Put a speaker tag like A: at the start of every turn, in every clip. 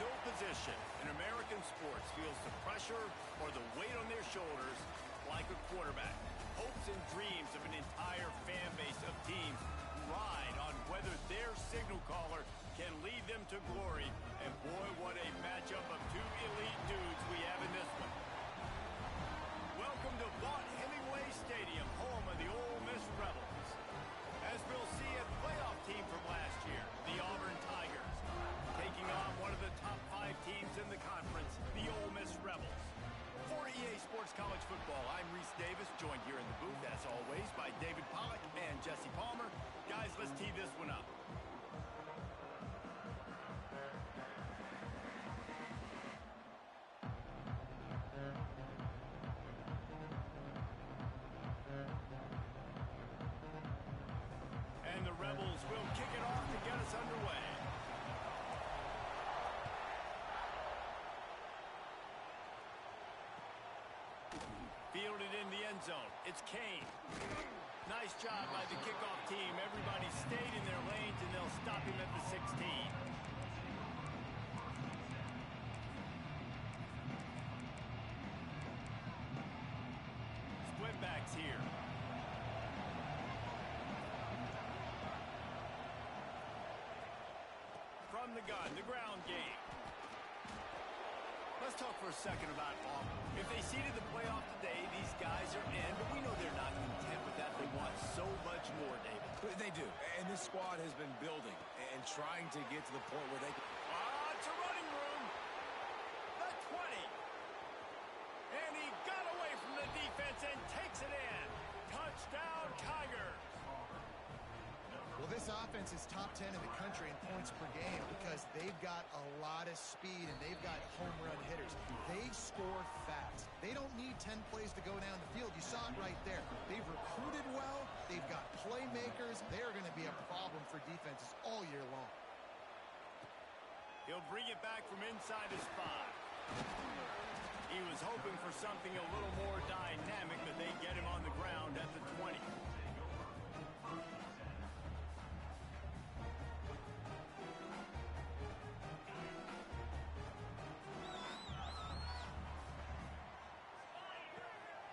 A: No position in American sports feels the pressure or the weight on their shoulders like a quarterback. Hopes and dreams of an entire fan base of teams ride on whether their signal caller can lead them to glory. And boy, what a matchup of two elite dudes we have in this one. Welcome to Vaught Hemingway Stadium, home of the Ole Miss Rebels. As we'll see, a playoff team from last year, the Auburn Tigers, taking on one of the top 5 teams in the conference, the Ole Miss Rebels. For EA Sports College Football, I'm Reese Davis, joined here in the booth, as always, by David Pollack and Jesse Palmer. Guys, let's tee this one up. And the Rebels will kick it off to get us underway. Fielded in the end zone. It's Kane. Nice job by the kickoff team. Everybody stayed in their lanes, and they'll stop him at the 16. Split backs here. From the gun, the ground game. Let's talk for a second about Auburn. If they seeded the playoff today, these guys are in, but we know they're not content with that. They want so much more, David.
B: They do, and this squad has been building and trying to get to the point where they can...
A: It's a running room. The 20. And he got away from the defense and takes it in. Touchdown, Tigers.
C: Well, this offense is top 10 in the country in points per game because they've got a lot of speed and they've got home run hitters. They score fast. They don't need 10 plays to go down the field. You saw it right there. They've recruited well. They've got playmakers. They're going to be a problem for defenses all year long.
A: He'll bring it back from inside his 5. He was hoping for something a little more dynamic, but they get him on the ground at the 20.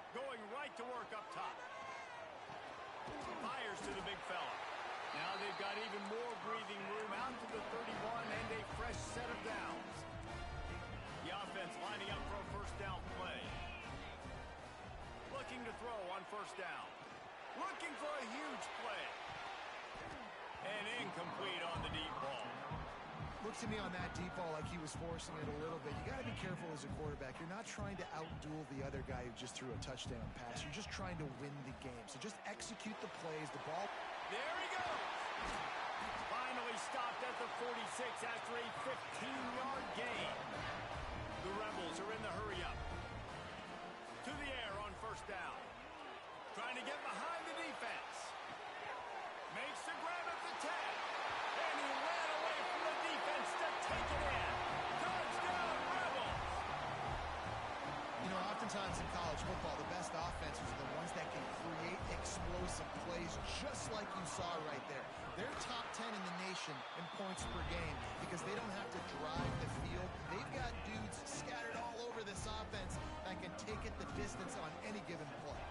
A: Going right to work up top. Fires to the big fella. Now they've got even more breathing room out to the 31 and a fresh set of downs. The offense lining up for a first down play. Looking to throw on first down. Looking for a huge play. And incomplete on the deep ball.
C: Looks to me on that deep ball like he was forcing it a little bit. You got to be careful as a quarterback. You're not trying to outduel the other guy who just threw a touchdown pass. You're just trying to win the game. So just execute the plays. The ball.
A: There he goes. Finally stopped at the 46 after a 15-yard gain. The Rebels are in the hurry up. To the air on first down. Trying to get behind the defense. Makes the grab at the 10. And he
C: times in college football, the best offenses are the ones that can create explosive plays, just like you saw right there. They're top 10 in the nation in points per game because they don't have to drive the field. They've got dudes scattered all over this offense that can take it the distance on any given play.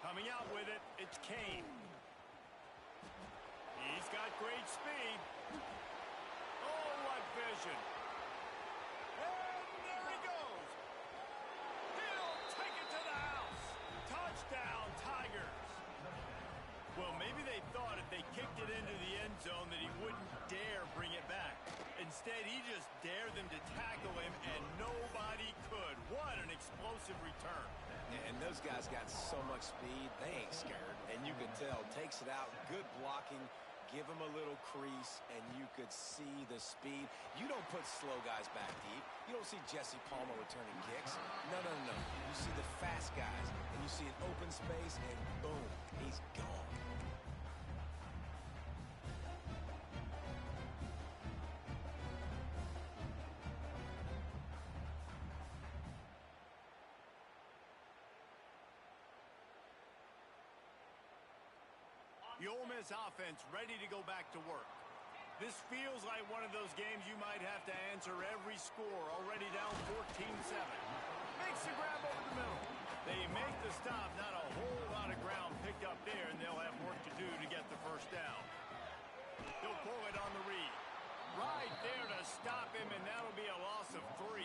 A: Coming out with it, it's Kane. He's got great speed. Oh, what vision. And there he goes. He'll take it to the house. Touchdown, Tigers. Well, maybe they thought if they kicked it into the end zone that he wouldn't dare bring it back. Instead, he just dared them to tackle him, and nobody could. What an explosive return.
B: And those guys got so much speed, they ain't scared. And you can tell, takes it out, good blocking, give him a little crease, and you could see the speed. You don't put slow guys back deep. You don't see Jesse Palmer returning kicks. No. You see the fast guys, and you see an open space, and boom, he's gone.
A: The Ole Miss offense ready to go back to work. This feels like one of those games you might have to answer every score, already down 14-7. Makes the grab over the middle. They make the stop, not a whole lot of ground picked up there, and they'll have work to do to get the first down. He'll pull it on the read. Right there to stop him, and that'll be a loss of 3.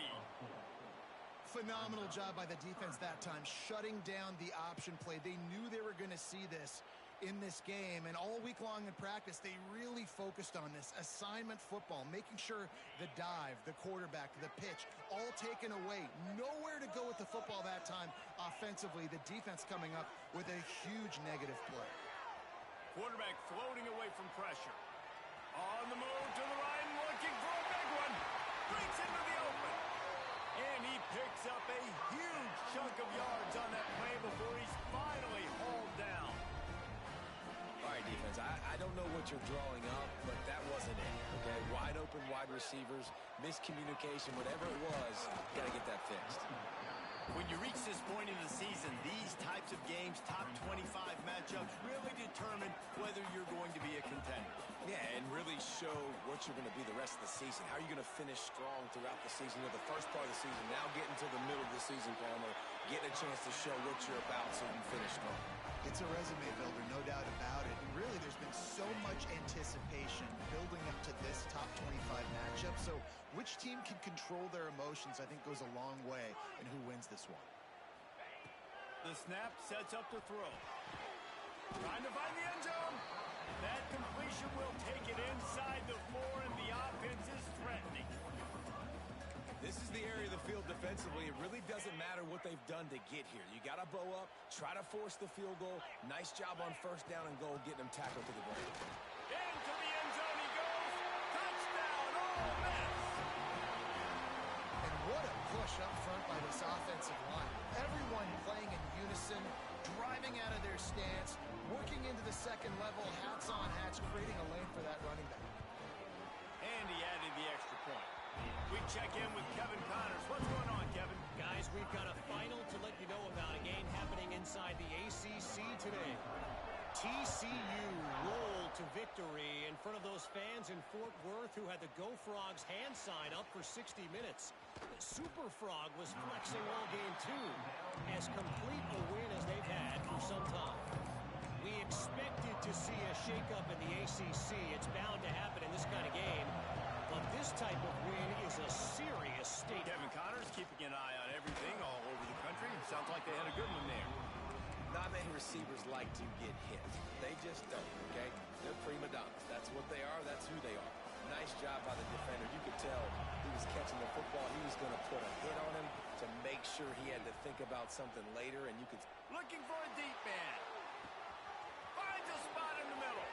C: Phenomenal job by the defense that time, shutting down the option play. They knew they were going to see this in this game, and all week long in practice, they really focused on this assignment football, making sure the dive, the quarterback, the pitch, all taken away. Nowhere to go with the football that time offensively. The defense coming up with a huge negative play.
A: Quarterback floating away from pressure. On the move to the right, looking for a big one. Breaks into the open. And he picks up a huge chunk of yards on that play before he's finally hauled down.
B: All right, defense, I don't know what you're drawing up, but that wasn't it, okay? Wide open wide receivers, miscommunication, whatever it was, got to get that fixed.
A: When you reach this point in the season, these types of games, top 25 matchups, really determine whether you're going to be a contender.
B: Yeah, and really show what you're going to be the rest of the season. How are you going to finish strong throughout the season? You know, the first part of the season, now getting to the middle of the season, Palmer, getting a chance to show what you're about so you can finish strong.
C: It's a resume builder, no doubt about it. And really, there's been so much anticipation building up to this top 25 matchup. So which team can control their emotions, I think, goes a long way in who wins this one.
A: The snap sets up the throw. Trying to find the end zone. That completion will take it inside the 4, and the offense is threatening.
B: This is the area of the field defensively. It really doesn't matter what they've done to get here. You got to bow up, try to force the field goal. Nice job on first down and goal, getting them tackled to the ground.
A: Into the end zone he goes. Touchdown, Ole Miss.
C: And what a push up front by this offensive line. Everyone playing in unison, driving out of their stance, working into the second level, hats on hats, creating a lane for that running back.
A: And he added the extra point. We check in with Kevin Connors. What's going on, Kevin?
D: Guys, we've got a final to let you know about, a game happening inside the ACC today. TCU rolled to victory in front of those fans in Fort Worth who had the Go Frogs hand sign up for 60 minutes. Super Frog was flexing all game too, as complete a win as they've had for some time. We expected to see a shakeup in the ACC. It's bound to happen in this kind of game. But this type of win is a serious statement.
A: Kevin Connors keeping an eye on everything all over the country. Sounds like they had a good one there.
B: Not many receivers like to get hit. They just don't, okay? They're prima donnas. That's what they are. That's who they are. Nice job by the defender. You could tell he was catching the football. He was going to put a hit on him to make sure he had to think about something later, and you could...
A: Looking for a deep man. Finds a spot in the middle.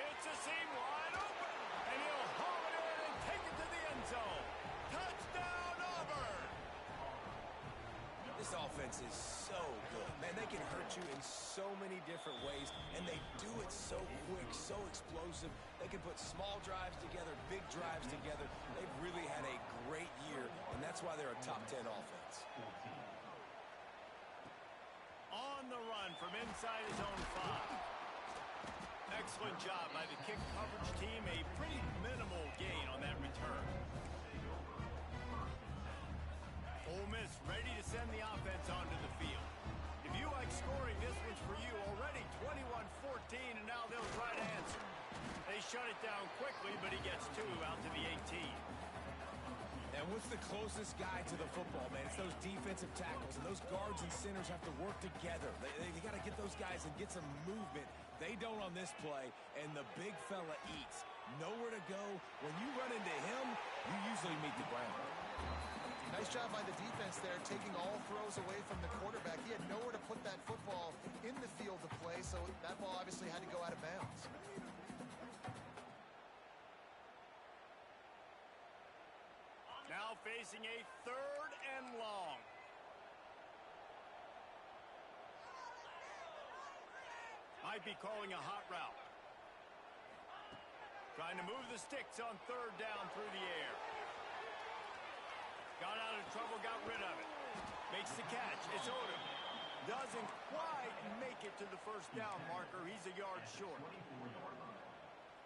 A: It's a seam wide open. And he'll haul it in and take it to the end zone. Touchdown, Auburn.
B: This offense is so good. Man, they can hurt you in so many different ways, and they do it so quick, so explosive. They can put small drives together, big drives together. They've really had a great year, and that's why they're a top 10 offense.
A: On the run from inside his own 5. Excellent job by the kick coverage team. A pretty minimal gain on that return. Ole Miss ready to send the offense onto the field. If you like scoring, this one's for you. Already 21-14, and now they'll try to answer. They shut it down quickly, but he gets 2 out to the 18.
B: And what's the closest guy to the football, man? It's those defensive tackles, and those guards and centers have to work together. They got to get those guys and get some movement. They don't on this play, and the big fella eats. Nowhere to go. When you run into him, you usually meet the ground.
C: Nice job by the defense there, taking all throws away from the quarterback. He had nowhere to put that football in the field to play, so that ball obviously had to go out of bounds.
A: Now facing a 3rd and long. Might be calling a hot route. Trying to move the sticks on 3rd down through the air. Got out of trouble, got rid of it. Makes the catch. It's Odom. Doesn't quite make it to the 1st down marker. He's a yard short.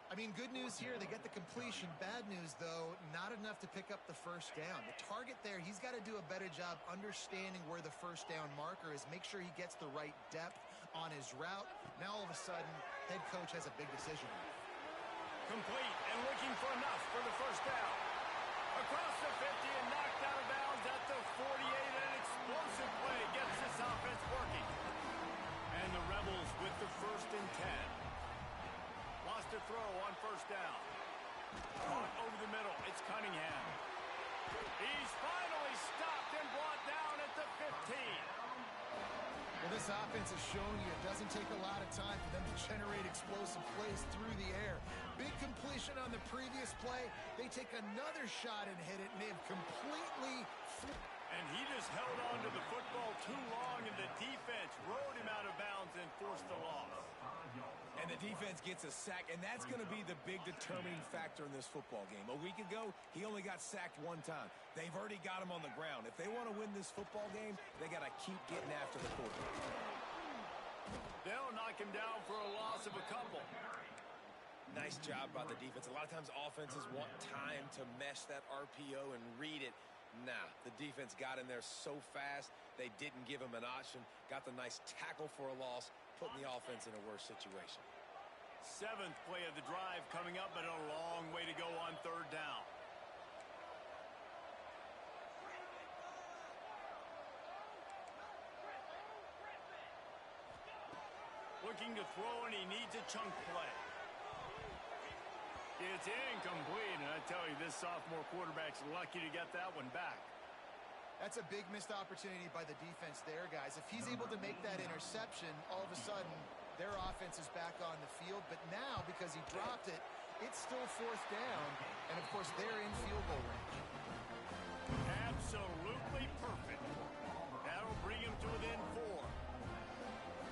C: I mean, good news here. They get the completion. Bad news, though, not enough to pick up the 1st down. The target there, he's got to do a better job understanding where the 1st down marker is. Make sure he gets the right depth on his route. Now, all of a sudden, head coach has a big decision.
A: Complete and looking for enough for the 1st down. Across the 50 and knocked out of bounds at the 48. An explosive play gets this offense working. And the Rebels with the 1st and 10. Lost a throw on 1st down. Caught over the middle. It's Cunningham. He's finally stopped and brought down at the 15.
C: Well, this offense is showing you it doesn't take a lot of time for them to generate explosive plays through the air. Big completion on the previous play. They take another shot and hit it, and they have completely...
A: And he just held on to the football too long, and the defense rode him out of bounds and forced the loss.
B: And the defense gets a sack, and that's going to be the big determining factor in this football game. A week ago, he only got sacked 1 time. They've already got him on the ground. If they want to win this football game, they got to keep getting after the quarterback.
A: They'll knock him down for a loss of a couple.
B: Nice job by the defense. A lot of times offenses want time to mesh that RPO and read it. Nah, the defense got in there so fast, they didn't give him an option. Got the nice tackle for a loss, putting the offense in a worse situation.
A: 7th play of the drive coming up, but a long way to go on 3rd down. Looking to throw, and he needs a chunk play. It's incomplete, and I tell you, this sophomore quarterback's lucky to get that one back.
C: That's a big missed opportunity by the defense there, guys. If he's able to make that interception, all of a sudden, their offense is back on the field. But now, because he dropped it, it's still 4th down. And, of course, they're in field goal range.
A: Absolutely perfect. That'll bring him to within 4.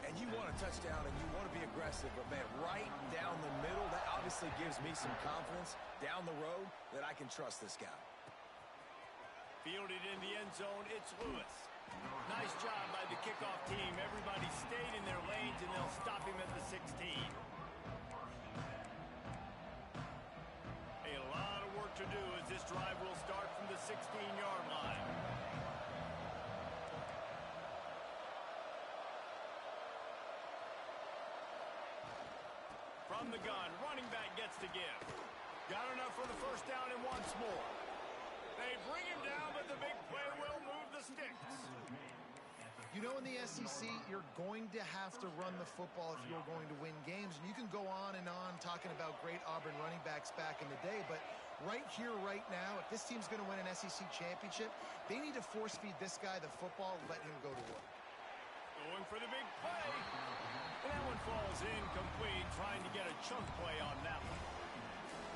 B: And you want a touchdown, and you want to be aggressive. But, man, right down the middle, that obviously gives me some confidence down the road that I can trust this guy.
A: Fielded in the end zone, it's Lewis. Nice job by the kickoff team. Everybody stayed in their lanes, and they'll stop him at the 16. A lot of work to do as this drive will start from the 16-yard line. From the gun, running back gets to give. Got enough for the 1st down and once more. They bring him down, but the big play will move the sticks.
C: You know, in the SEC, you're going to have to run the football if you're going to win games. And you can go on and on talking about great Auburn running backs back in the day, but right here, right now, if this team's going to win an SEC championship, they need to force-feed this guy the football, let him go to work.
A: Going for the big play. And that one falls incomplete, trying to get a chunk play on that one.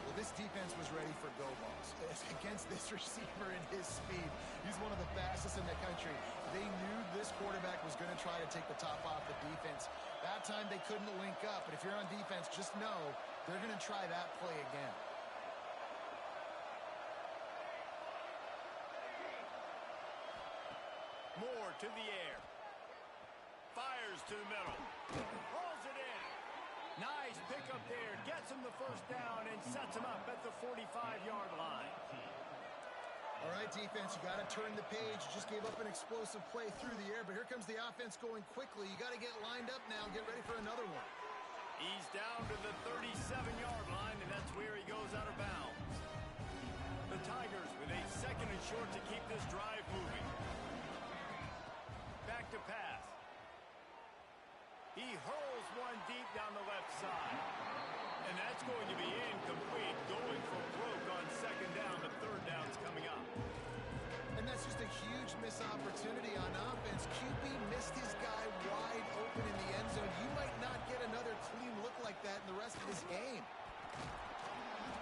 C: Well, This defense was ready for go balls against this receiver and his speed. He's one of the fastest in the country. They knew this quarterback was going to try to take the top off the defense. That time they couldn't link up, but if you're on defense, just know they're going to try that play again.
A: Moore to the air. Fires to the middle. Rolls it in. Nice pickup there. Gets him the first down and sets him up at the 45-yard line.
C: All right, defense, you got to turn the page. You just gave up an explosive play through the air, but here comes the offense going quickly. You got to get lined up now and get ready for another one.
A: He's down to the 37-yard line, and that's where he goes out of bounds. The Tigers with a second and short to keep this drive moving. Back to pass. He hurls one deep down the left side. And that's going to be incomplete. Going for broke on second down, but third down's coming up.
C: And that's just a huge missed opportunity on offense. QB missed his guy wide open in the end zone. You might not get another clean look like that in the rest of this game.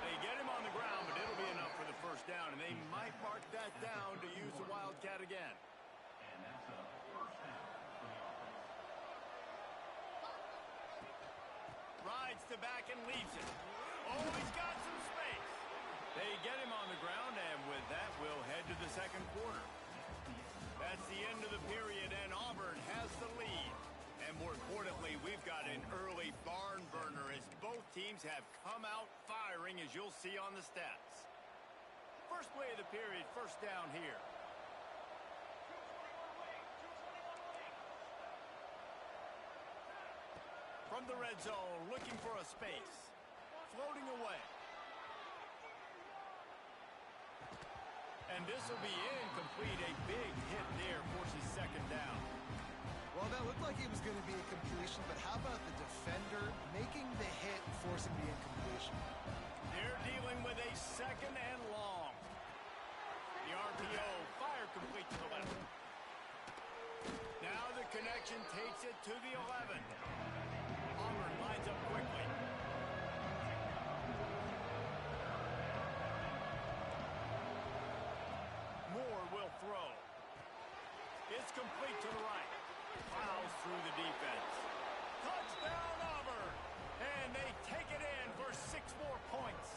A: They get him on the ground, but it'll be enough for the first down, and they might mark that down to use the Wildcat again.
E: And that's a first down for the offense.
A: Rides to back and leaves it. Oh, he's got some space. They get him on the ground, and with that, we'll head to the second quarter. That's the end of the period, and Auburn has the lead. And more importantly, we've got an early barn burner as both teams have come out firing, as you'll see on the stats. First play of the period, first down here. From the red zone, looking for a space. Floating away. And this will be incomplete. A big hit there forces second down.
C: Well, that looked like it was going to be a completion, but how about the defender making the hit, forcing the incompletion?
A: They're dealing with a second and long. The RPO, fire complete to the left. Now the connection takes it to the 11. Auburn lines up quickly. Moore will throw. It's complete to the right. Fouls through the defense. Touchdown, Auburn! And they take it in for 6 more points.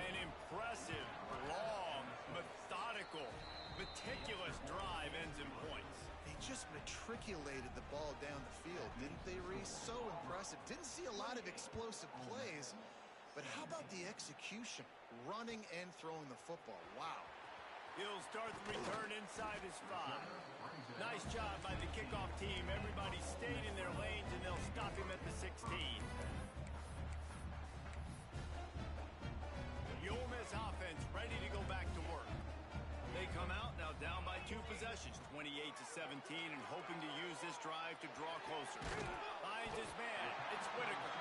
A: An impressive, long, methodical, meticulous drive ends in points.
C: They just matriculated the ball down the field, didn't they, Reese? So impressive. Didn't see a lot of explosive plays, but how about the execution? Running and throwing the football. Wow.
A: He'll start the return inside his 5. Nice job by the kickoff team. Everybody stayed in their lanes, and they'll stop him at the 16. The Ole Miss offense ready to go back to work. They come out now down by 2 possessions, 28-17, and hoping to use this drive to draw closer. Finds his man. It's Whitaker.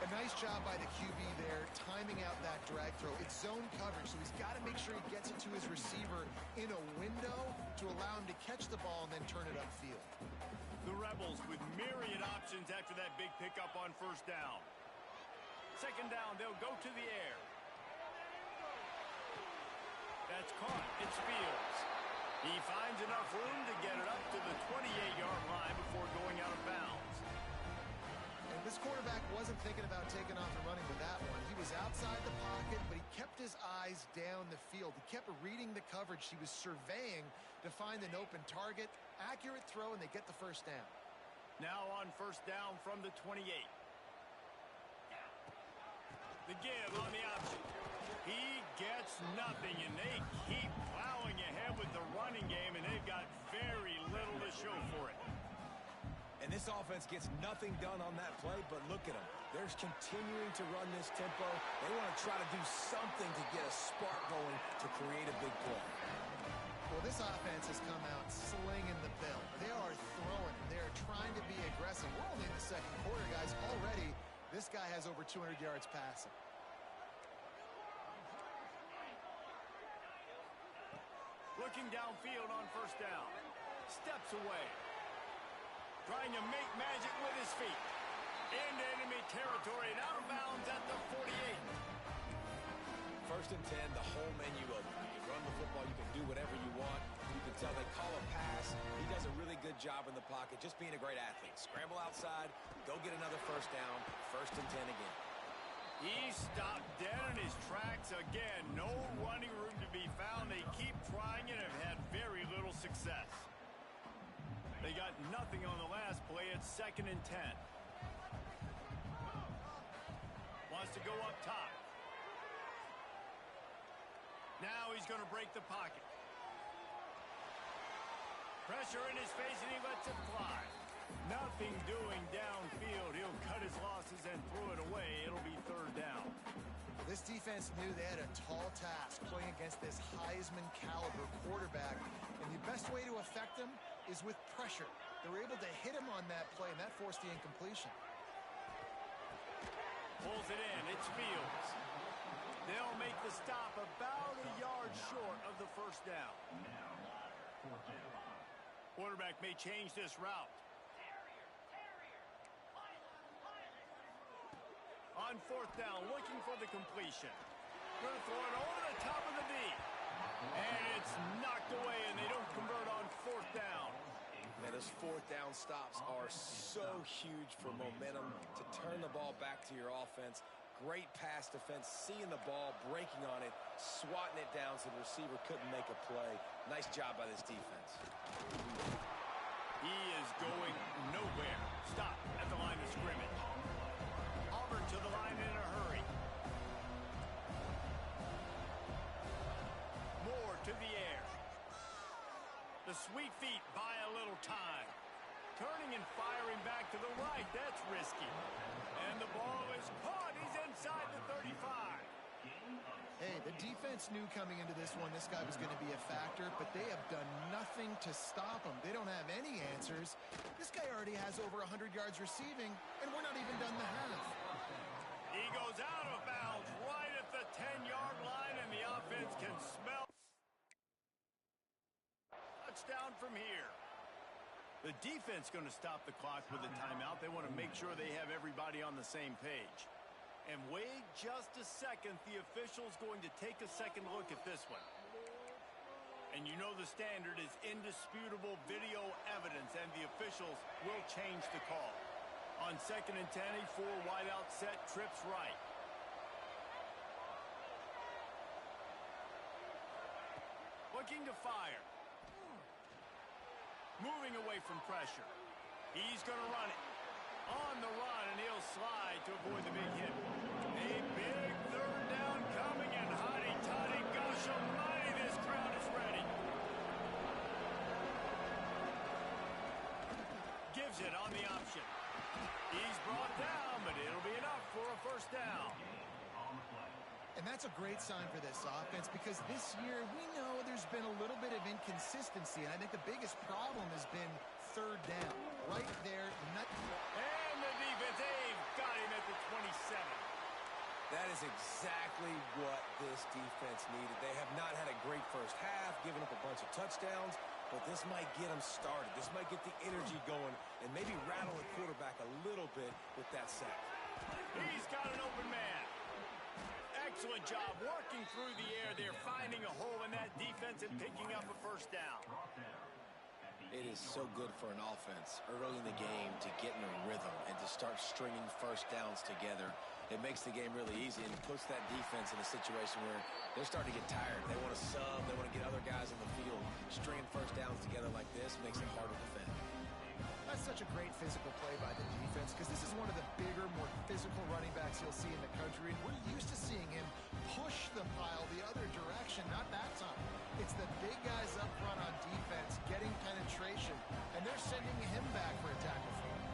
C: A nice job by the QB there, timing out that drag throw. It's zone coverage, so he's got to make sure he gets it to his receiver in a window to allow him to catch the ball and then turn it upfield.
A: The Rebels with myriad options after that big pickup on first down. Second down, they'll go to the air. That's caught. It's Fields. He finds enough room to get it up to the 28-yard line before going out of bounds.
C: And this quarterback wasn't thinking about taking off and running with that one. He was outside the pocket, but he kept his eyes down the field. He kept reading the coverage. He was surveying to find an open target. Accurate throw, and they get the first down.
A: Now on first down from the 28. The give on the option. He gets nothing, and they keep plowing ahead with the running game, and they've got very little to show for it.
B: And this offense gets nothing done on that play, but look at them. They're continuing to run this tempo. They want to try to do something to get a spark going to create a big play.
C: Well, this offense has come out slinging the bill. They are throwing. They're trying to be aggressive. We're only in the second quarter, guys. Already, this guy has over 200 yards passing.
A: Looking downfield on first down. Steps away. Trying to make magic with his feet. Into enemy territory and out of bounds at the 48.
B: First and 10, the whole menu open. You can run the football, you can do whatever you want. You can tell they call a pass. He does a really good job in the pocket, just being a great athlete. Scramble outside, go get another first down, first and 10 again.
A: He stopped dead in his tracks again. No running room to be found. They keep trying and have had very little success. They got nothing on the last play. It's second and 10. Wants to go up top. Now he's going to break the pocket. Pressure in his face, and he lets it fly. Nothing doing downfield. He'll cut his losses and throw it away. It'll be third down.
C: This defense knew they had a tall task playing against this Heisman caliber quarterback, and the best way to affect him is with pressure. They were able to hit him on that play, and that forced the incompletion.
A: Pulls it in. It's Fields. They'll make the stop about a yard short of the first down. Quarterback may change this route. On fourth down, looking for the completion. Going to throw it over the top of the D. And it's knocked away, and they don't convert on fourth down.
B: Man, those fourth down stops are so huge for momentum to turn the ball back to your offense. Great pass defense, seeing the ball, breaking on it, swatting it down so the receiver couldn't make a play. Nice job by this defense.
A: He is going nowhere. Stop at the line of scrimmage. Auburn to the line in a hurry. Moore to the air. The sweet feet buy a little time. Turning and firing back to the right. That's risky. And the ball is caught. He's inside the 35.
C: Hey, the defense knew coming into this one this guy was going to be a factor, but they have done nothing to stop him. They don't have any answers. This guy already has over 100 yards receiving, and we're not even done the half.
A: He goes out of bounds right at the 10-yard line, and the offense can smell. Touchdown from here. The defense going to stop the clock with a timeout. They want to make sure they have everybody on the same page. And wait just a second. The official's going to take a second look at this one. And you know the standard is indisputable video evidence, and the officials will change the call. On second and 10, a four wideout set, trips right. Looking to fire. Moving away from pressure. He's going to run it. On the run, and he'll slide to avoid the big hit. A big third down coming, and hotty-toddy, gosh almighty, this crowd is ready. Gives it on the option. He's brought down, but it'll be enough for a first down.
C: And that's a great sign for this offense because this year we know there's been a little bit of inconsistency, and I think the biggest problem has been third down. Right there.
A: And the defense, they've got him at the 27.
B: That is exactly what this defense needed. They have not had a great first half, giving up a bunch of touchdowns, but this might get them started. This might get the energy going and maybe rattle the quarterback a little bit with that sack.
A: He's got an open man. Excellent job working through the air. They're finding a hole in that defense and picking up a first down.
B: It is so good for an offense early in the game to get in a rhythm and to start stringing first downs together. It makes the game really easy and puts that defense in a situation where they're starting to get tired. They want to sub. They want to get other guys in the field. Stringing first downs together like this makes it hard to defend.
C: That's such a great physical play by the defense because this is one of the bigger, more physical running backs you'll see in the country, and we're used to seeing him push the pile the other direction. Not that time. It's the big guys up front on defense getting penetration, and they're sending him back for a tackle for it.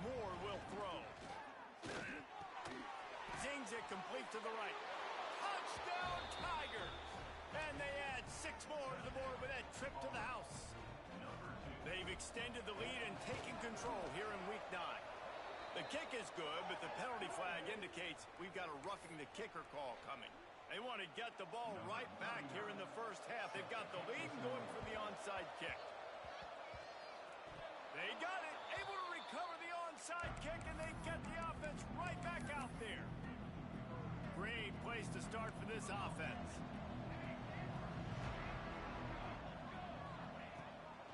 A: Moore will throw. Zings it complete to the right. Touchdown, Tigers! And they add 6 more to the board with that trip to the house. They've extended the lead and taken control here in week 9. The kick is good, but the penalty flag indicates we've got a roughing the kicker call coming. They want to get the ball right back here in the first half. They've got the lead and going for the onside kick. They got it, able to onside kick, and they get the offense right back out there. Great place to start for this offense.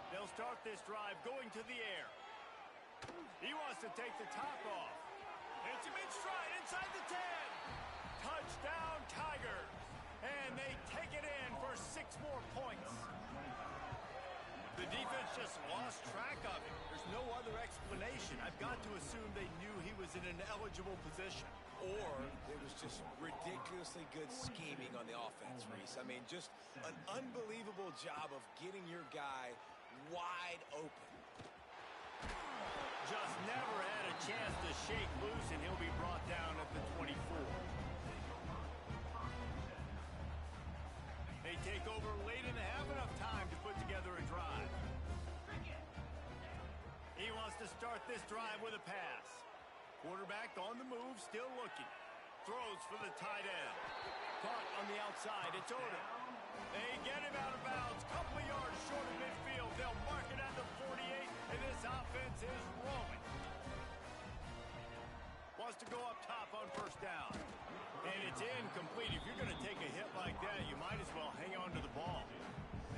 A: They'll start this drive going to the air. He wants to take the top off. Hits him in stride inside the 10. Touchdown, Tigers. And they take it in for 6 more points. The defense just lost track of him. There's no other explanation. I've got to assume they knew he was in an eligible position.
B: Or it was just ridiculously good scheming on the offense, Reese. I mean, just an unbelievable job of getting your guy wide open.
A: Just never had a chance to shake loose, and he'll be brought down at the 24. They take over late and have enough time to put together a drive. He wants to start this drive with a pass. Quarterback on the move, still looking. Throws for the tight end. Caught on the outside. It's Auburn. They get him out of bounds. Couple of yards short of midfield. They'll mark it at the 48, and this offense is rolling. Wants to go up top on first down. And it's incomplete. If you're going to take a hit like that, you might as well hang on to the ball.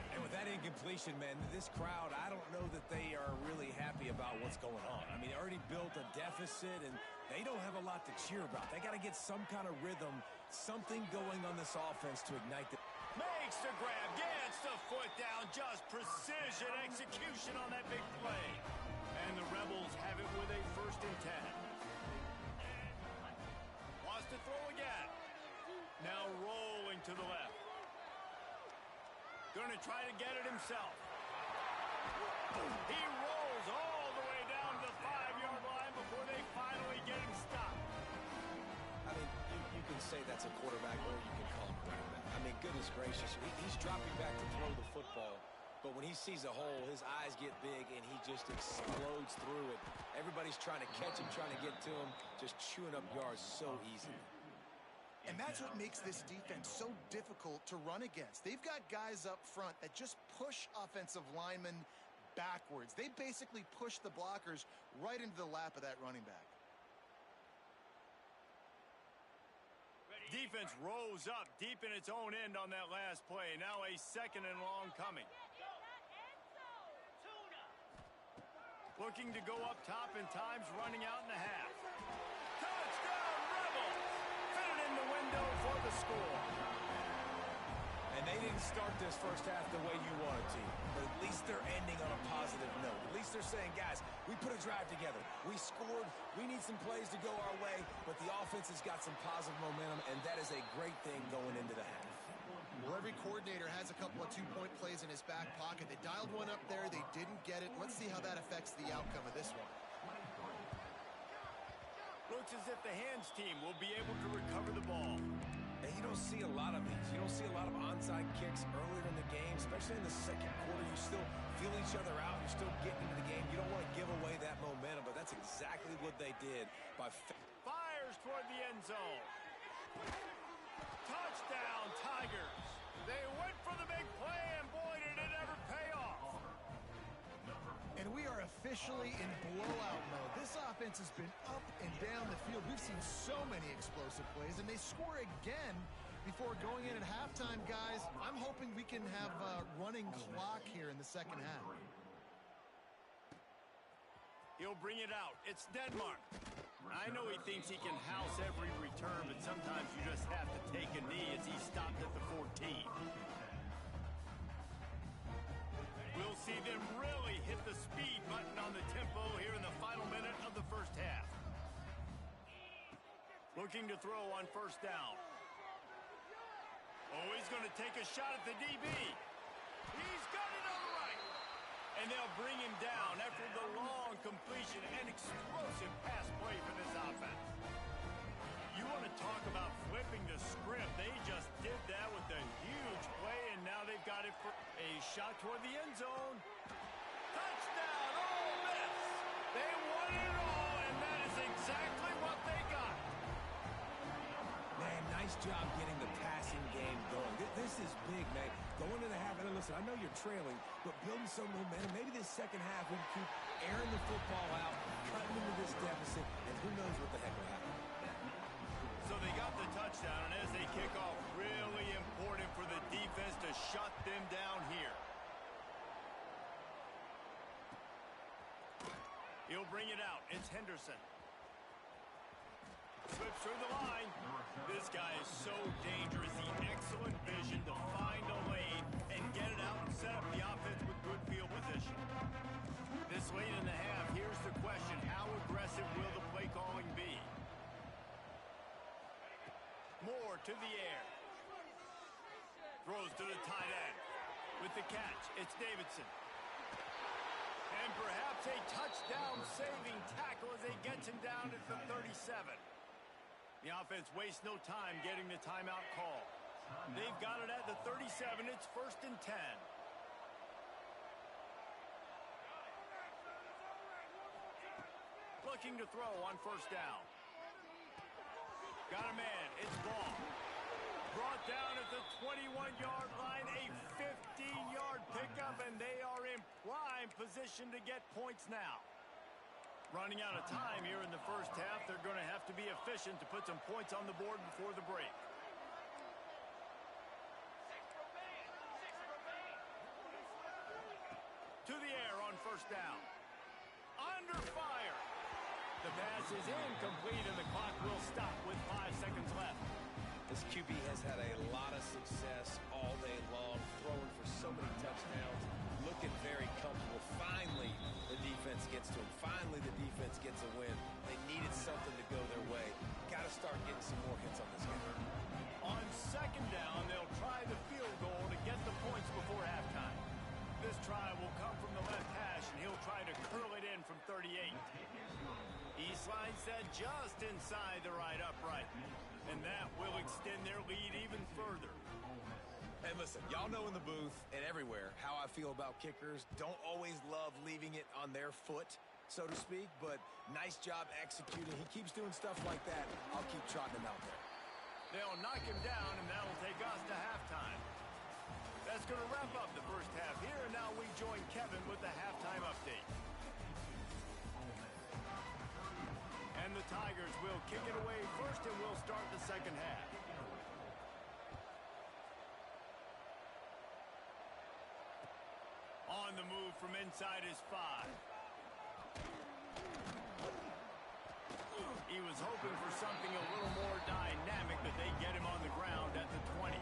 B: And with that incompletion, man, this crowd, I don't know that they are really happy about what's going on. I mean, they already built a deficit, and they don't have a lot to cheer about. They got to get some kind of rhythm, something going on this offense to ignite the...
A: Makes the grab, gets the foot down, just precision execution on that big play. And the Rebels have it with a 1st and 10. Wants to throw again. Now rolling to the left. Going to try to get it himself. He rolls all the way down to the 5-yard line before they finally get him stopped.
B: I mean, you can say that's a quarterback, or you can call him a running back. I mean, goodness gracious, he's dropping back to throw the football. But when he sees a hole, his eyes get big, and he just explodes through it. Everybody's trying to catch him, trying to get to him, just chewing up yards so easily.
C: And that's what makes this defense so difficult to run against. They've got guys up front that just push offensive linemen backwards. They basically push the blockers right into the lap of that running back.
A: Defense rose up deep in its own end on that last play. Now a 2nd and long coming. Looking to go up top, and time's running out in the half. Touchdown, Rebels! Fit it in the window for the score.
B: And they didn't start this first half the way you wanted to, but at least they're ending on a positive note. At least they're saying, guys, we put a drive together. We scored. We need some plays to go our way, but the offense has got some positive momentum, and that is a great thing going into the half.
C: Well, every coordinator has a couple of 2-point plays in his back pocket. They dialed one up there. They didn't get it. Let's see how that affects the outcome of this one.
A: Looks as if the hands team will be able to recover the ball.
B: And you don't see a lot of these. You don't see a lot of onside kicks earlier in the game, especially in the second quarter. You still feel each other out. You're still getting into the game. You don't want to give away that momentum, but that's exactly what they did by...
A: Fires toward the end zone. Touchdown, Tigers. They went for the big play, and boy, did it ever pay off.
C: And we are officially in blowout mode. This offense has been up and down the field. We've seen so many explosive plays, and they score again before going in at halftime, guys. I'm hoping we can have a running clock here in the second half.
A: He'll bring it out. It's Denmark. I know he thinks he can house every return, but sometimes you just have to take a knee as he stopped at the 14. We'll see them really hit the speed button on the tempo here in the final minute of the first half. Looking to throw on first down. Oh, he's going to take a shot at the DB. He's got it on the right. And they'll bring him down after the long completion and explosive pass play for this offense. You want to talk about flipping the script. They just did that with a huge play, and now they've got it for a shot toward the end zone. Touchdown, Ole Miss. They won it all, and that is exactly what they got.
B: Man, nice job getting the passing game going. This is big, man. Going into the half, and listen, I know you're trailing, but building some momentum. Maybe this second half we can keep airing the football out, cutting into this deficit, and who knows what the heck will happen.
A: So they got the touchdown, and as they kick off, really important for the defense to shut them down here. He'll bring it out. It's Henderson. Slips through the line. This guy is so dangerous. The excellent vision to find a lane and get it out and set up the offense with good field position. This late in the half, here's the question. How aggressive will the play calling be? Moore to the air. Throws to the tight end. With the catch, it's Davidson. And perhaps a touchdown-saving tackle as they get him down at the 37. The offense wastes no time getting the timeout call. They've got it at the 37. It's 1st and 10. Looking to throw on 1st down. Got a man. It's Ball. Brought down at the 21-yard line. A 15-yard pickup, and they are in prime position to get points now. Running out of time here in the first half. They're going to have to be efficient to put some points on the board before the break. To the air on 1st down. Under fire. The pass is incomplete, and the clock will stop with 5 seconds left.
B: This QB has had a lot of success all day long, throwing for so many touchdowns, looking very comfortable. Finally, the defense gets to him. Finally, the defense gets a win. They needed something to go their way. Got to start getting some more hits on this game.
A: On 2nd down, they'll try the field goal to get the points before halftime. This try will come from the left hash, and he'll try to curl it in from 38. He slides that just inside the right upright, and that will extend their lead even further.
B: And listen, y'all know in the booth and everywhere how I feel about kickers. Don't always love leaving it on their foot, so to speak, but nice job executing. He keeps doing stuff like that. I'll keep trotting him out there.
A: They'll knock him down, and that'll take us to halftime. That's going to wrap up the first half here, and now we join Kevin with the halftime update. And the Tigers will kick it away first, and we'll start the second half. On the move from inside his 5. He was hoping for something a little more dynamic, but they get him on the ground at the 20.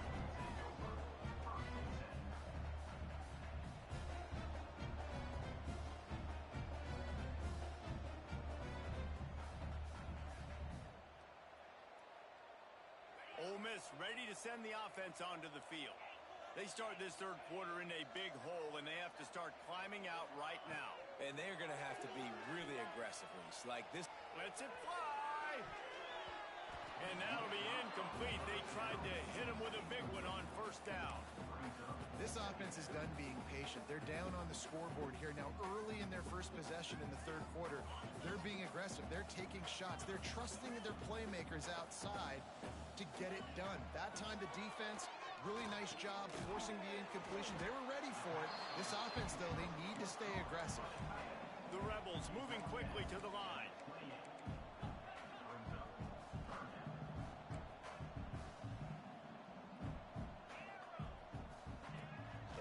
A: Ole Miss ready to send the offense onto the field. They start this third quarter in a big hole, and they have to start climbing out right now.
B: And they're going to have to be really aggressive, Reese. Like this.
A: Lets it fly. And that'll be incomplete. They tried to hit him with a big one on 1st down.
C: This offense is done being patient. They're down on the scoreboard here. Now, early in their first possession in the third quarter, they're being aggressive. They're taking shots. They're trusting their playmakers outside to get it done. That time, the defense, really nice job forcing the incompletion. They were ready for it. This offense, though, they need to stay aggressive.
A: The Rebels moving quickly to the line.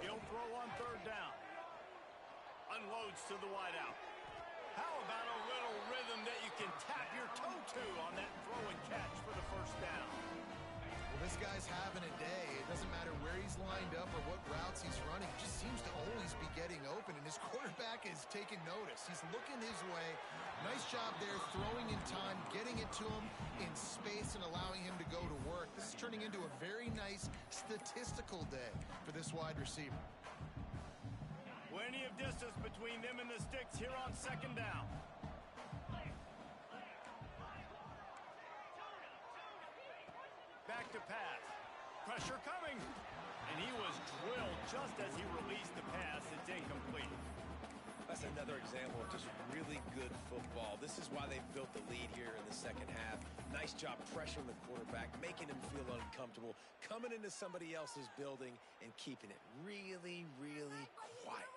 A: He'll throw on 3rd down. Unloads to the wideout. How about a little rhythm that you can tap your toe to on that throw and catch for the 1st down?
C: Well, this guy's having a day. It doesn't matter where he's lined up or what routes he's running. He just seems to always be getting open, and his quarterback is taking notice. He's looking his way. Nice job there, throwing in time, getting it to him in space and allowing him to go to work. This is turning into a very nice statistical day for this wide receiver.
A: Plenty of distance between them and the sticks here on 2nd down. Back to pass. Pressure coming. And he was drilled just as he released the pass. It's incomplete.
B: That's another example of just really good football. This is why they built the lead here in the second half. Nice job pressuring the quarterback, making him feel uncomfortable, coming into somebody else's building and keeping it really, really quiet.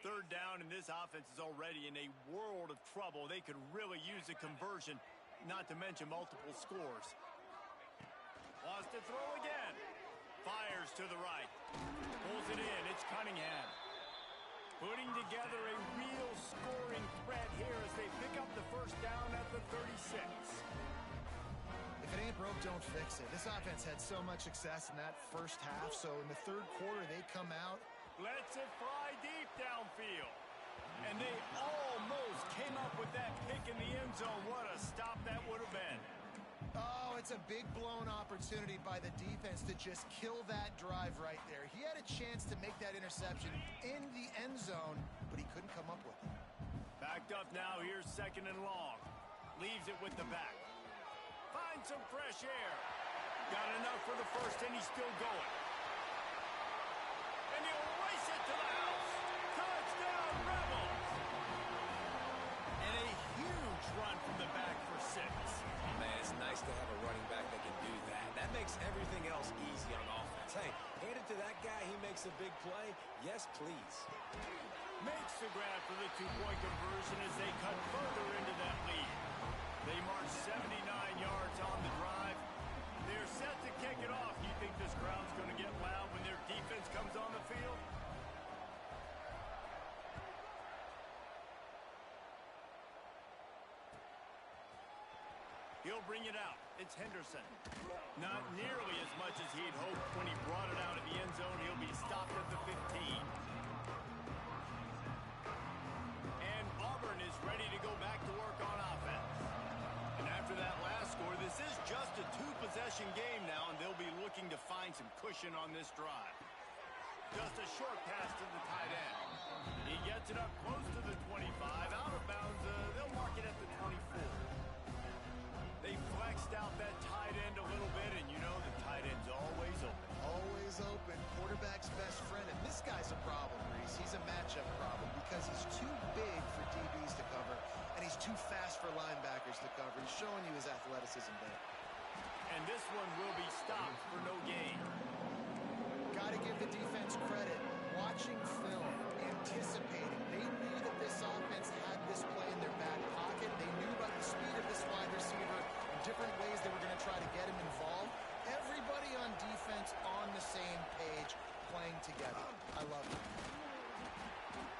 A: Third down, and this offense is already in a world of trouble. They could really use a conversion, not to mention multiple scores. Wants to throw again. Fires to the right. Pulls it in. It's Cunningham. Putting together a real scoring threat here as they pick up the first down at the 36.
C: If it ain't broke, don't fix it. This offense had so much success in that first half, so in the third quarter, they come out.
A: Lets it fly deep downfield. And they almost came up with that pick in the end zone. What a stop that would have been.
C: Oh, it's a big blown opportunity by the defense to just kill that drive right there. He had a chance to make that interception in the end zone, but he couldn't come up with it.
A: Backed up now. Here's second and long. Leaves it with the back. Finds some fresh air. Got enough for the first, and he's still going. And he'll race it to the house. Touchdown, Rebels. And a huge run from the back for 6.
B: Man, it's nice to have a running back that can do that. That makes everything else easy on offense. Hey, hand it to that guy. He makes a big play. Yes, please.
A: Makes the grab for the two-point conversion as they cut further into that lead. They march 79 yards on the drive. They're set to kick it off. You think this crowd's going to get loud when their defense comes on the field? He'll bring it out. It's Henderson. Not nearly as much as he'd hoped when he brought it out of the end zone. He'll be stopped at the 15. And Auburn is ready to go back to work on offense. And after that last score, this is just a two-possession game now, and they'll be looking to find some cushion on this drive. Just a short pass to the tight end. He gets it up close to the 25. Out of bounds, they'll mark it at the 24. They flexed out that tight end a little bit, and you know the tight end's always open.
C: Always open. Quarterback's best friend. And this guy's a problem, Reese. He's a matchup problem because he's too big for DBs to cover, and he's too fast for linebackers to cover. He's showing you his athleticism there.
A: And this one will be stopped for no gain.
C: Got to give the defense credit. Watching film, anticipating. They knew that this offense had this play in their back pocket. They knew about the speed of this wide receiver and different ways they were going to try to get him involved. Everybody on defense on the same page, playing together. I love it.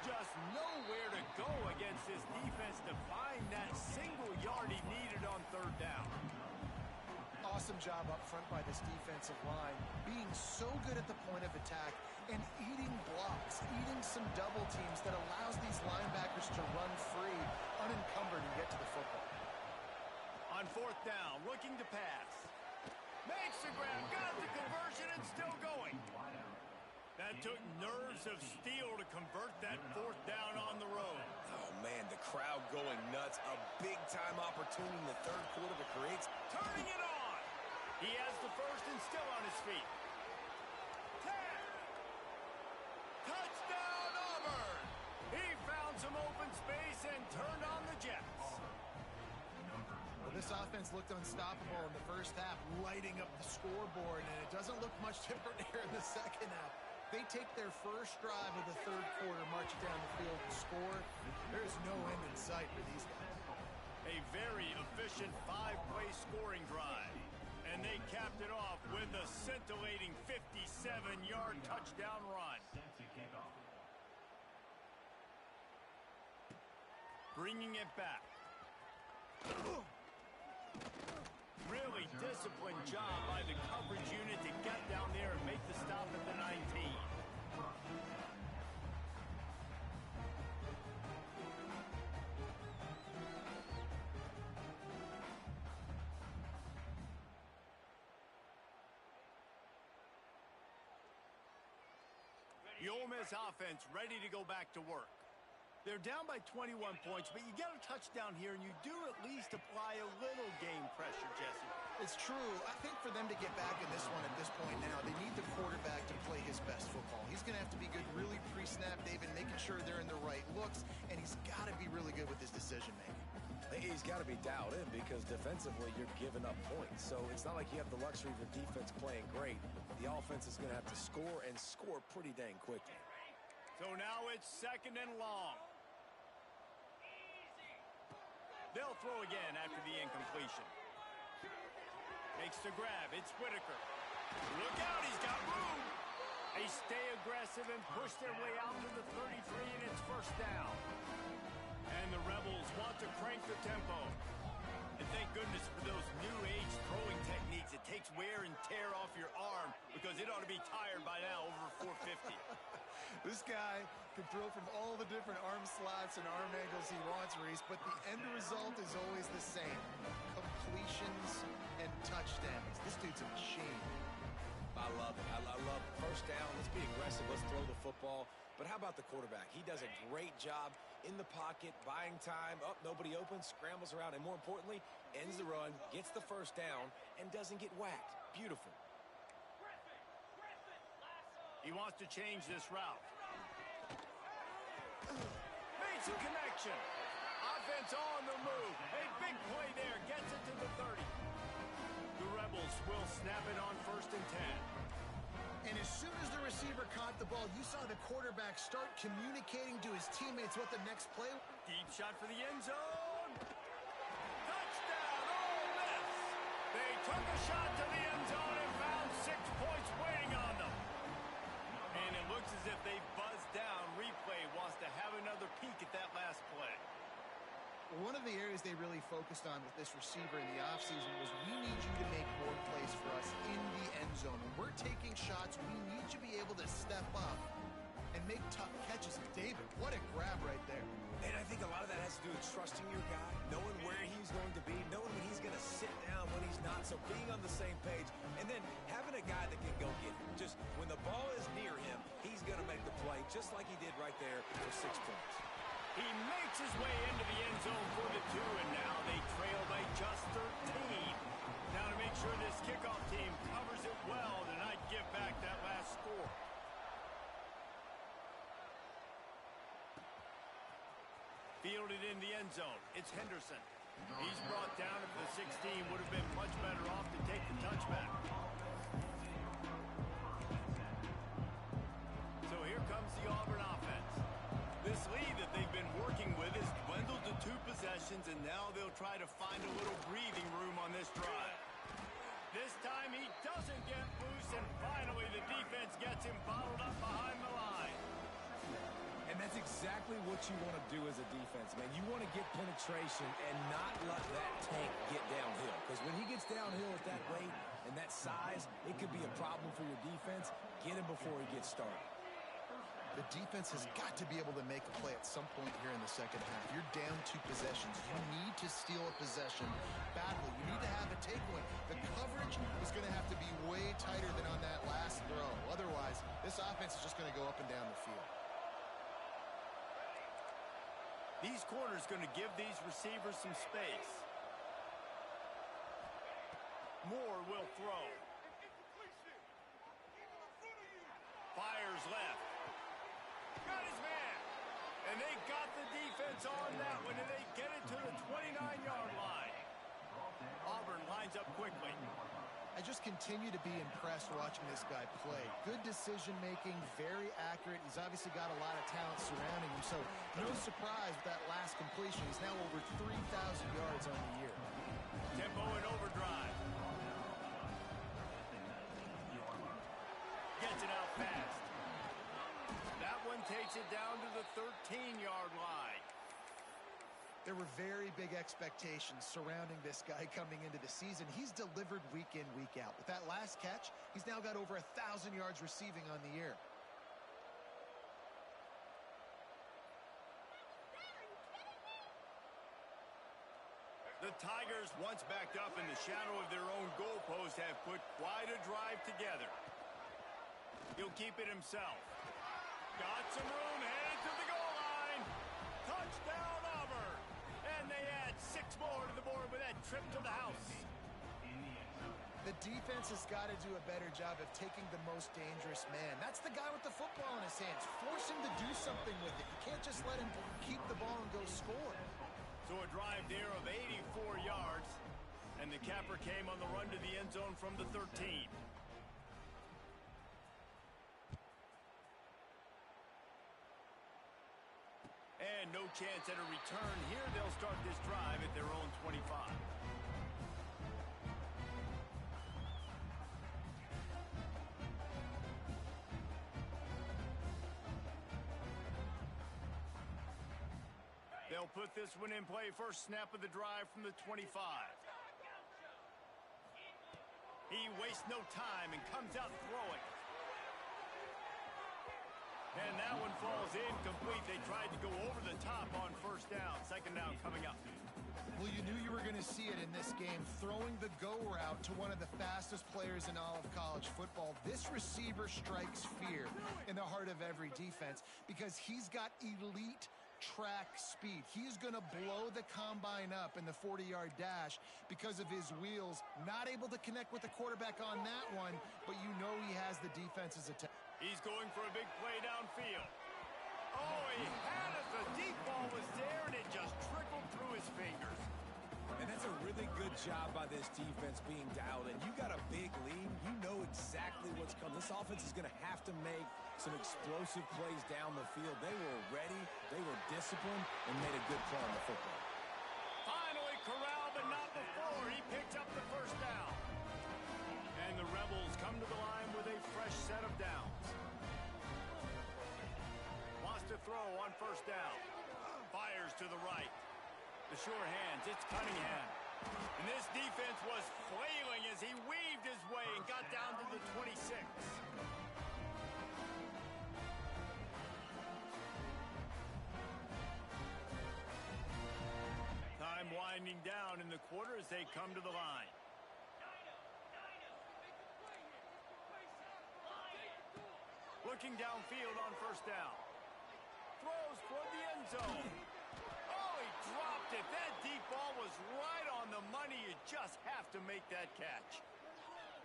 A: Just nowhere to go against this defense to find that single yard he needed on third down.
C: Awesome job up front by this defensive line, being so good at the point of attack and eating blocks, eating some double teams that allows these linebackers to run free, unencumbered, and get to the football.
A: On fourth down, looking to pass. Makes the grab, got the conversion, and still going. That took nerves of steel to convert that fourth down on the road.
B: Oh, man, the crowd going nuts. A big-time opportunity in the third quarter to create.
A: Turning it on. He has the first and still on his feet. 10. Touchdown, Auburn. He found some open space and turned on the Jets.
C: Well, this offense looked unstoppable in the first half, lighting up the scoreboard, and it doesn't look much different here in the second half. They take their first drive of the third quarter, march down the field and score. There's no end in sight for these guys.
A: A very efficient 5-play scoring drive. And they capped it off with a scintillating 57-yard touchdown run. Bringing it back. Really disciplined job by the coverage unit to get down there and make the stop at the 19. The Ole Miss offense ready to go back to work. They're down by 21 points, but you get a touchdown here, and you do at least apply a little game pressure, Jesse.
C: It's true. I think for them to get back in this one at this point now, they need the quarterback to play his best football. He's going to have to be good really pre-snap, David, making sure they're in the right looks, and he's got to be really good with his decision-making.
B: He's got to be dialed in because defensively you're giving up points. So it's not like you have the luxury of your defense playing great. The offense is going to have to score and score pretty dang quickly.
A: So now it's 2nd and long. They'll throw again after the incompletion. Makes the grab. It's Whitaker. Look out, he's got room. They stay aggressive and push their way out to the 33, and it's 1st down. And the Rebels want to crank the tempo. And thank goodness for those new age throwing techniques. It takes wear and tear off your arm because it ought to be tired by now over 450.
C: This guy can throw from all the different arm slots and arm angles he wants, Reese, but the end result is always the same. Completions and touchdowns. This dude's a machine.
B: I love it. I love it. 1st down. Let's be aggressive. Let's throw the football. But how about the quarterback? He does a great job in the pocket, buying time. Up, nobody open, scrambles around, and more importantly, ends the run, gets the 1st down, and doesn't get whacked. Beautiful.
A: He wants to change this route. Made some connection. Offense on the move. A big play there. Gets it to the 30. The Rebels will snap it on 1st and 10.
C: And as soon as the receiver caught the ball, you saw the quarterback start communicating to his teammates what the next play.
A: Deep shot for the end zone. Touchdown, Ole Miss. They took a shot to the end zone and found 6 points waiting on them. And it looks as if they buzzed down. Replay wants to have another peek at that last play.
C: One of the areas they really focused on with this receiver in the offseason was we need you to make more plays for us in the end zone. When we're taking shots, we need you to be able to step up and make tough catches. David, what a grab right there.
B: And I think a lot of that has to do with trusting your guy, knowing where he's going to be, knowing when he's going to sit down, when he's not. So being on the same page, and then having a guy that can go get him. Just when the ball is near him, he's going to make the play, just like he did right there for 6 points.
A: He makes his way into the end zone for the 2, and now they trail by just 13. Now to make sure this kickoff team covers it well to not give back that last score. Fielded in the end zone. It's Henderson. He's brought down at the 16. Would have been much better off to take the touchback. So here comes the Auburn offense. This lead that they've been working with has dwindled to 2 possessions, and now they'll try to find a little breathing room on this drive. This time he doesn't get loose, and finally the defense gets him bottled up behind the line.
B: And that's exactly what you want to do as a defense, man. You want to get penetration and not let that tank get downhill. Because when he gets downhill at that weight and that size, it could be a problem for your defense. Get him before he gets started.
C: The defense has got to be able to make a play at some point here in the second half. You're down 2 possessions. You need to steal a possession badly. You need to have a takeaway. The coverage is going to have to be way tighter than on that last throw. Otherwise, this offense is just going to go up and down the field.
A: These corners going to give these receivers some space. Moore will throw. Fires left. Got his man. And they got the defense on that one, and they get it to the 29-yard line. Auburn lines up quickly.
C: I just continue to be impressed watching this guy play. Good decision-making, very accurate. He's obviously got a lot of talent surrounding him, so no surprise with that last completion. He's now over 3,000 yards on the year.
A: Tempo and overdrive. Gets it out fast. That one takes it down to the 13-yard line.
C: There were very big expectations surrounding this guy coming into the season. He's delivered week in, week out. With that last catch, he's now got over 1,000 yards receiving on the year.
A: The Tigers, once backed up in the shadow of their own goalpost, have put quite a drive together. He'll keep it himself. Got some room, headed to the goal line. Touchdown, Auburn. And they add 6 more to the board with that trip to the house.
C: The defense has got to do a better job of taking the most dangerous man. That's the guy with the football in his hands. Force him to do something with it. You can't just let him keep the ball and go score.
A: So a drive there of 84 yards, and the capper came on the run to the end zone from the 13. And no chance at a return here. They'll start this drive at their own 25. They'll put this one in play. First snap of the drive from the 25. He wastes no time and comes out throwing. And that one falls incomplete. They tried to go over the top on first down. Second down coming up.
C: Well, you knew you were going to see it in this game. Throwing the go route to one of the fastest players in all of college football. This receiver strikes fear in the heart of every defense because he's got elite track speed. He's going to blow the combine up in the 40-yard dash because of his wheels. Not able to connect with the quarterback on that one, but you know he has the defense's attention.
A: He's going for a big play downfield. Oh, he had it. The deep ball was there, and it just trickled through his fingers.
B: And that's a really good job by this defense being dialed in. You got a big lead. You know exactly what's coming. This offense is going to have to make some explosive plays down the field. They were ready. They were disciplined and made a good play on the football.
A: Finally corralled, but not before. He picked up the first down. And the Rebels come to the line with a fresh set of downs. Wants to throw on first down. Fires to the right. The sure hands, it's Cunningham. And this defense was flailing as he weaved his way and got down to the 26. Time winding down in the quarter as they come to the line. Looking downfield on first down. Throws for the end zone. Oh, he dropped it. That deep ball was right on the money. You just have to make that catch.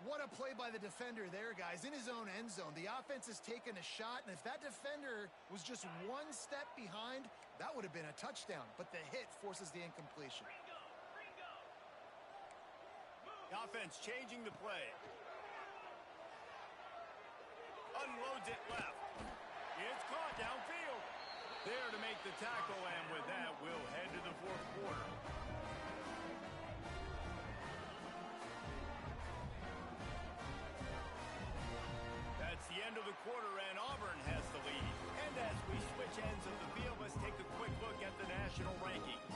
C: What a play by the defender there, guys. In his own end zone. The offense has taken a shot, and if that defender was just one step behind, that would have been a touchdown. But the hit forces the incompletion.
A: The offense changing the play. Unloads it left. It's caught downfield. There to make the tackle, and with that, we'll head to the fourth quarter. That's the end of the quarter, and Auburn has the lead. And as we switch ends of the field, let's take a quick look at the national rankings.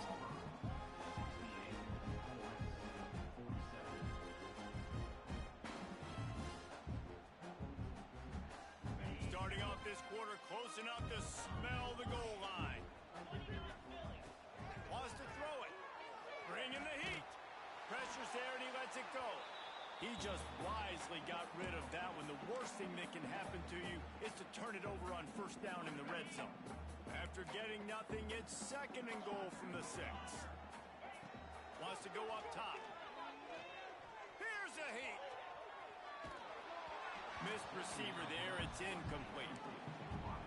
A: Starting off this quarter close enough to smell the goal line. Wants to throw it. Bring in the heat. Pressure's there and he lets it go. He just wisely got rid of that one. The worst thing that can happen to you is to turn it over on first down in the red zone. After getting nothing, it's second and goal from the 6. Wants to go up top. Here's a heat. Missed receiver there. It's incomplete.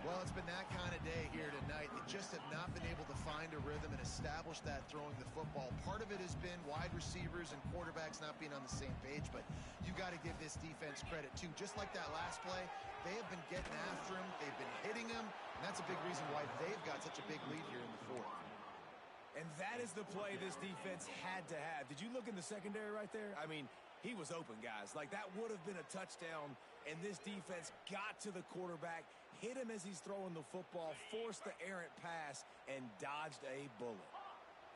C: Well, it's been that kind of day here tonight. They just have not been able to find a rhythm and establish that throwing the football. Part of it has been wide receivers and quarterbacks not being on the same page, but you got to give this defense credit too. Just like that last play, they have been getting after him. They've been hitting him, and that's a big reason why they've got such a big lead here in the fourth.
B: And that is the play this defense had to have. Did you look in the secondary right there? I mean, he was open, guys. Like, that would have been a touchdown, and this defense got to the quarterback, hit him as he's throwing the football, forced the errant pass, and dodged a bullet.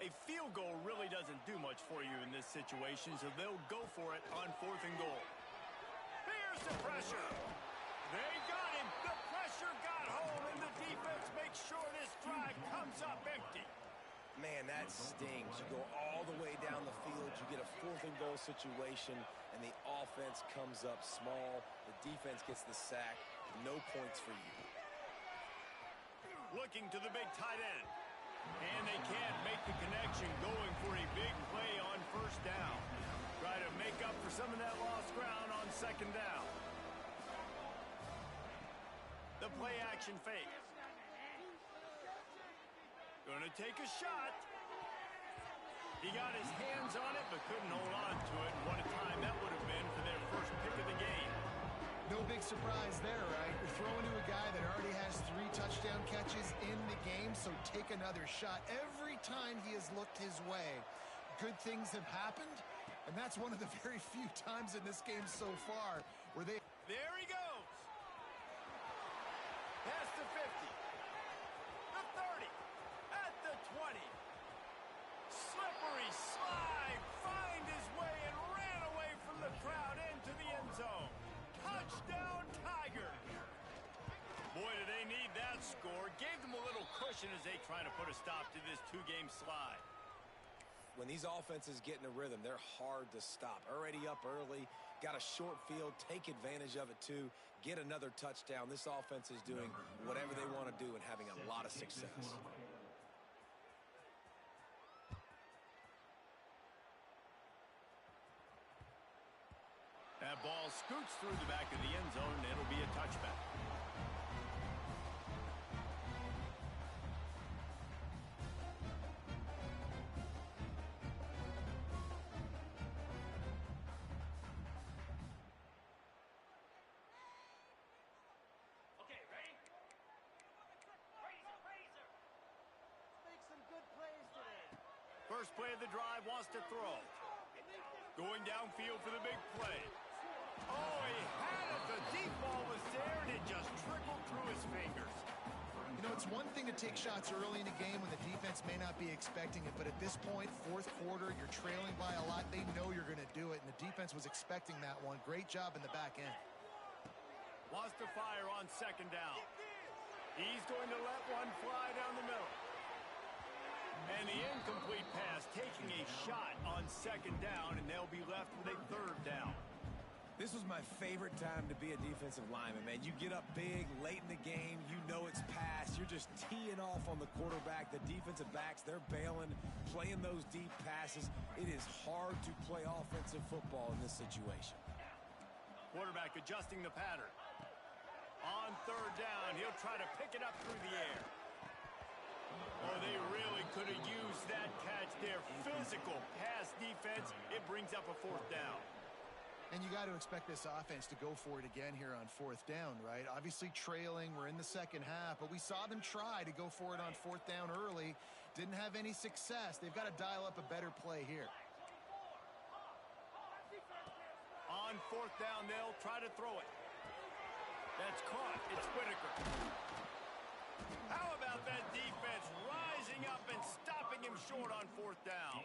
A: A field goal really doesn't do much for you in this situation, so they'll go for it on fourth and goal. Here's the pressure. They got him. The pressure got home, and the defense makes sure this drive comes up empty.
B: Man, that stings. You go all the way down the field, you get a fourth and goal situation, and the offense comes up small. The defense gets the sack. No points for you.
A: Looking to the big tight end. And they can't make the connection, going for a big play on first down. try to make up for some of that lost ground on second down. The play action fake. Going to take a shot. He got his hands on it, but couldn't hold on to it. And what a time that would have been for their first pick of the game.
C: No big surprise there, right? You're throwing to a guy that already has 3 touchdown catches in the game, so take another shot. Every time he has looked his way, good things have happened, and that's one of the very few times in this game so far where they...
A: There he goes. Past the 50. The 30. At the 20. Slippery slide. Find his way and ran away from the crowd into the end zone. Touchdown, Tiger. Boy, do they need that score. Gave them a little cushion as they try to put a stop to this 2-game slide.
B: When these offenses get in a rhythm, they're hard to stop. Already up early, got a short field, take advantage of it too, get another touchdown. This offense is doing whatever they want to do and having a lot of success.
A: That ball scoots through the back of the end zone, and it'll be a touchback.
E: Okay, ready? Razor.
D: Make some good plays today.
A: First play of the drive, wants to throw. Going downfield for the big play. Oh, he had it. The deep ball was there, and it just trickled through his fingers.
C: You know, it's one thing to take shots early in a game when the defense may not be expecting it, but at this point, 4th quarter, you're trailing by a lot. They know you're going to do it, and the defense was expecting that one. Great job in the back end.
A: Wants to fire on second down. He's going to let one fly down the middle. And the incomplete pass taking a shot on second down, and they'll be left with a 3rd down.
B: This was my favorite time to be a defensive lineman, man. You get up big, late in the game, you know it's past. You're just teeing off on the quarterback. The defensive backs, they're bailing, playing those deep passes. It is hard to play offensive football in this situation.
A: Quarterback adjusting the pattern. On 3rd down, he'll try to pick it up through the air. Oh, they really could have used that catch there. Physical pass defense. It brings up a 4th down.
C: And you got to expect this offense to go for it again here on 4th down, right? Obviously trailing. We're in the second half, but we saw them try to go for it on 4th down early. Didn't have any success. They've got to dial up a better play here.
A: On 4th down, they'll try to throw it. That's caught. It's Whitaker. How about that defense rising up and stopping him short on 4th down?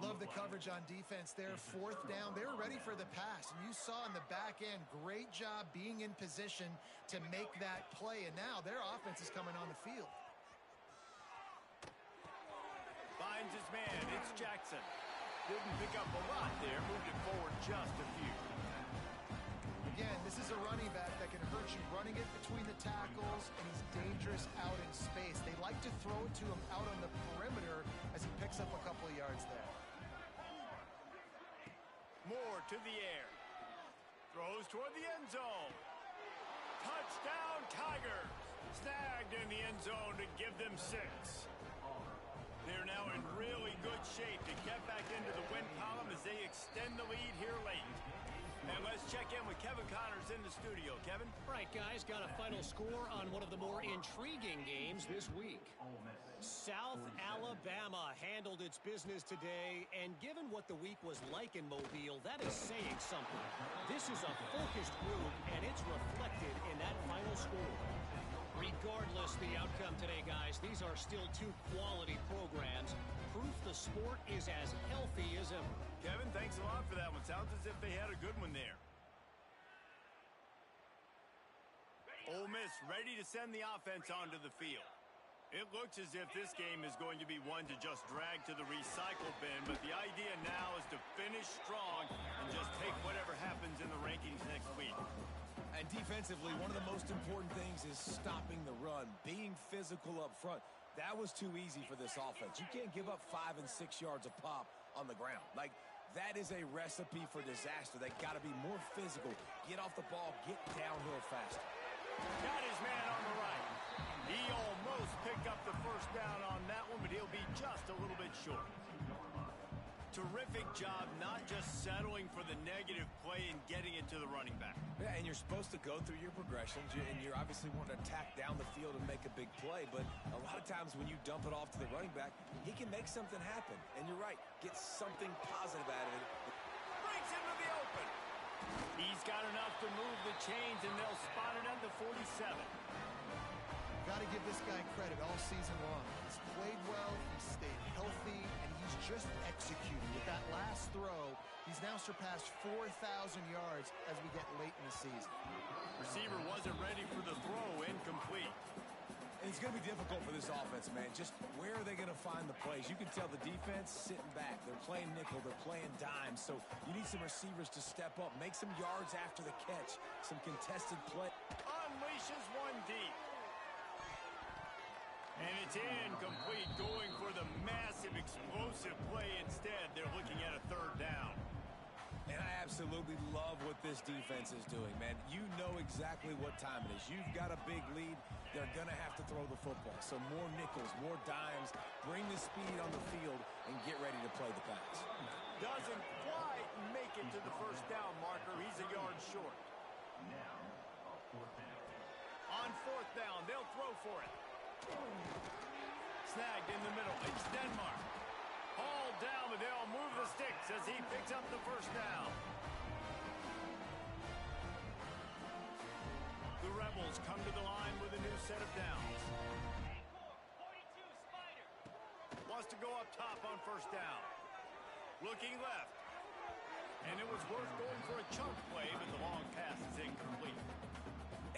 C: Love the coverage on defense there. 4th down. They were ready for the pass. And you saw in the back end, great job being in position to make that play. And now their offense is coming on the field.
A: Finds his man. It's Jackson. Didn't pick up a lot there. Moved it forward just a few.
C: Again, this is a running back that can hurt you running it between the tackles, and he's dangerous out in space. They like to throw it to him out on the perimeter as he picks up a couple of yards there.
A: Moore to the air. Throws toward the end zone. Touchdown, Tigers. Snagged in the end zone to give them 6. They're now in really good shape to get back into the win column as they extend the lead here late. And let's check in with Kevin Connors in the studio. Kevin?
D: Right, guys, got a final score on one of the more intriguing games this week. South Alabama handled its business today, and given what the week was like in Mobile, that is saying something. This is a focused group, and it's reflected in that final score. Regardless the outcome today, guys, these are still 2 quality programs. Proof the sport is as healthy as ever.
A: Kevin, thanks a lot for that one. Sounds as if they had a good one there. Ole Miss ready to send the offense onto the field. It looks as if this game is going to be one to just drag to the recycle bin, but the idea now is to finish strong and just take whatever happens in the rankings next week.
B: And defensively, one of the most important things is stopping the run, being physical up front. That was too easy for this offense. You can't give up 5 and 6 yards a pop on the ground. Like, That is a recipe for disaster. They got to be more physical, get off the ball, get downhill faster.
A: Got his man on the right. He almost picked up the first down on that one, but he'll be just a little bit short. Terrific job not just settling for the negative play and getting it to the running back.
B: Yeah, and you're supposed to go through your progressions, and you're obviously wanting to attack down the field and make a big play, but a lot of times when you dump it off to the running back, he can make something happen. And you're right, get something positive out of it.
A: Breaks into the open. He's got enough to move the chains, and they'll spot it at the 47.
C: Got to give this guy credit all season long. He's played well, he's stayed healthy, and he's just executing. With that last throw, he's now surpassed 4,000 yards as we get late in the season.
A: Receiver wasn't ready for the throw, incomplete.
B: And it's going to be difficult for this offense, man. Just where are they going to find the plays? You can tell the defense sitting back. They're playing nickel. They're playing dime. So you need some receivers to step up, make some yards after the catch, some contested play.
A: Unleashes one deep. And it's incomplete, going for the massive, explosive play instead. They're looking at a third down.
B: And I absolutely love what this defense is doing, man. You know exactly what time it is. You've got a big lead. They're going to have to throw the football. So more nickels, more dimes, bring the speed on the field, and get ready to play the pass.
A: Doesn't quite make it to the first down marker. He's a yard short. On fourth down, they'll throw for it. Snagged in the middle. It's Denmark. Hauled down, but they'll move the sticks as he picks up the first down. The Rebels come to the line with a new set of downs.
E: 42, Spider.
A: Wants to go up top on first down. Looking left. And it was worth going for a chunk play, but the long pass is incomplete.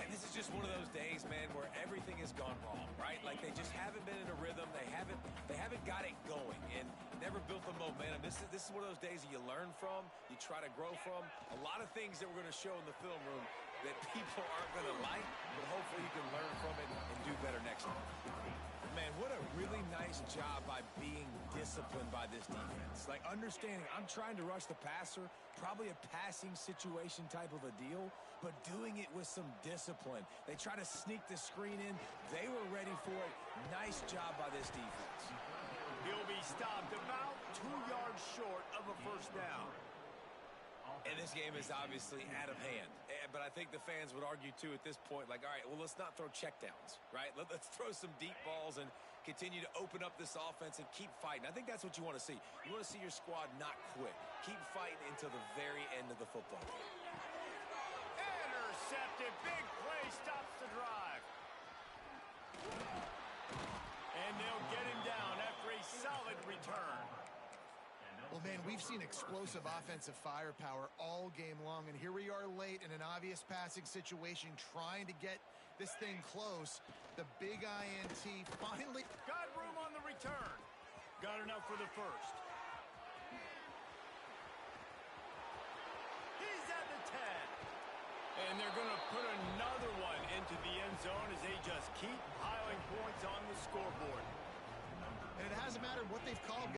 B: And this is just one of those days, man, where everything has gone wrong, right? Like they just haven't been in a rhythm. They haven't got it going and never built the momentum. This is one of those days that you learn from, you try to grow from. A lot of things that we're going to show in the film room that people aren't going to like, but hopefully you can learn from it and do better next time. Man, what a really nice job by being disciplined by this defense. Like understanding I'm trying to rush the passer, probably a passing situation type of a deal, but doing it with some discipline. They try to sneak the screen in. They were ready for it. Nice job by this defense.
A: He'll be stopped about 2 yards short of a first down.
B: And this game is obviously out of hand. But I think the fans would argue, too, at this point, like, all right, well, let's not throw checkdowns, right? Let's throw some deep balls and continue to open up this offense and keep fighting. I think that's what you want to see. You want to see your squad not quit. Keep fighting until the very end of the football game.
A: Intercepted. Big play stops the drive. And they'll get him down after a solid return.
C: Well, man, we've seen explosive offensive firepower all game long, and here we are late in an obvious passing situation trying to get this thing close. The big INT finally
A: Got room on the return. Got enough for the first. He's at the 10. And they're going to put another one into the end zone as they just keep piling points on the scoreboard.
C: and it hasn't mattered what they've called.